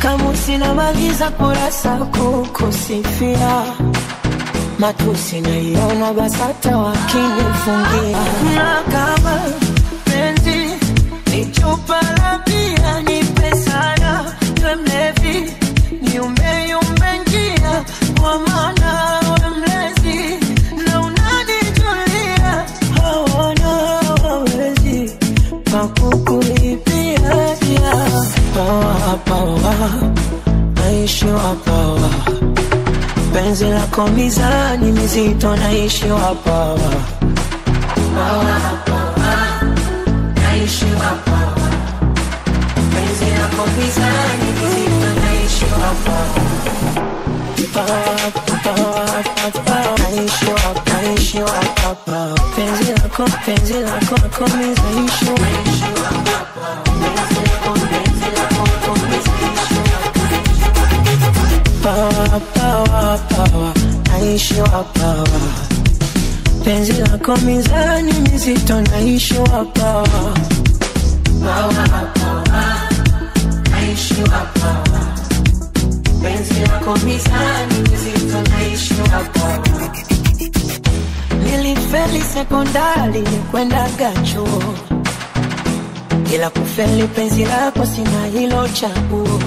kama sina magiza kurasa kukusifia, matusi naiona basata wakinifungia. Na kama penzi ni chupa la bia, nipe sana we mlevi, niumbe njia, kwa maana we mlezi na unanijulia. Hawana wawezi pakukulipia ya pawa, naishi wapawa, penzi lako mizani mizito, naishi wapawa, naishi wapawa, penzi lako mizani mizito, naishi wapawa, naishi wapawa, penzi lako mizani, naishi wapawa, power, naishi wapawa, penzi lako mizani mizito, naishi wapawa, naishi wapawa, penzi lako mizani mizito, naishi wapawa. Nilifeli sekondari kwenda chuo, ila kufeli penzi lako sina hilo chaguo.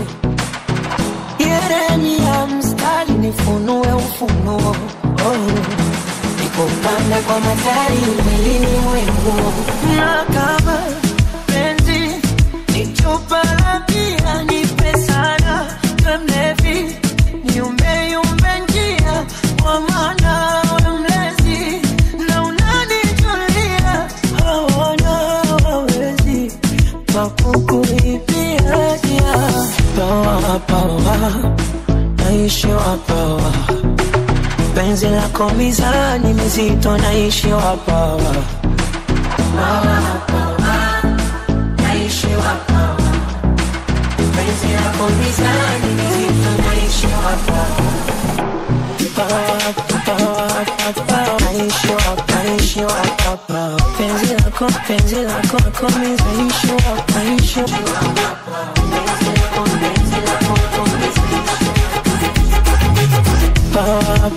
Yeremia mstari nifunue ufunuo, nikupanda kwa matari mwilini mwengu. Na kama penzi ni chupa la bia, nipe sana we mlevi, niumbe njia, kwa maana we mlezi na unanijulia. Hawana wawezi pakukulipia ya pawa, naishi wapawa, penzi lako mizani mizito, naishi wapawa, naishi wapawa, penzi lako mizani mizito, naishi wapawa, naishi wapawa, penzi lako mizani, naishi wapawa,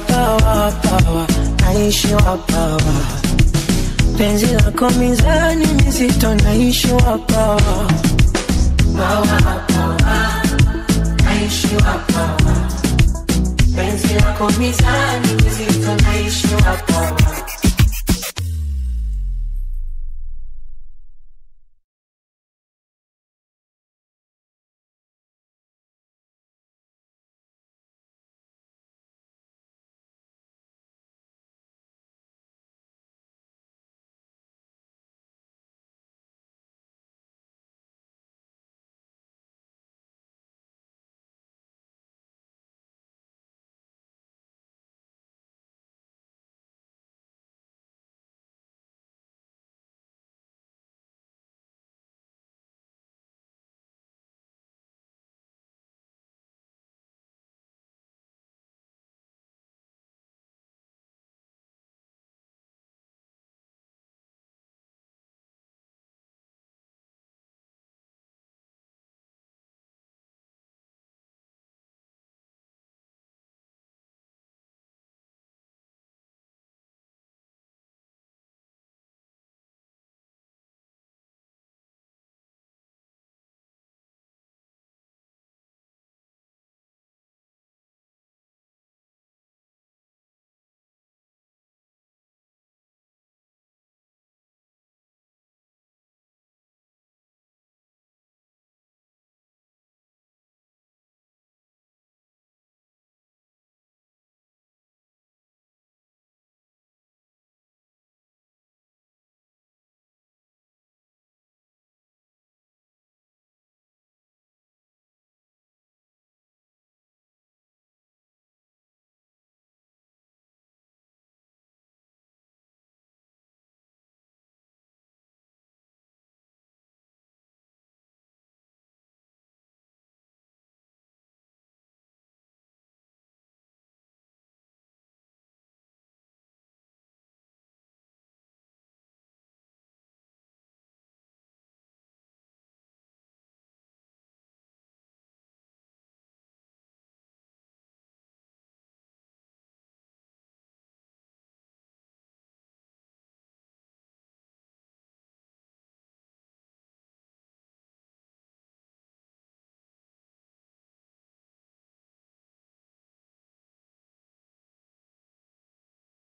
power, naishi wapawa, penzi lako mizani mizito, naishi wapawa, naishi wapawa, penzi lako mizani mizito, naishi wapawa.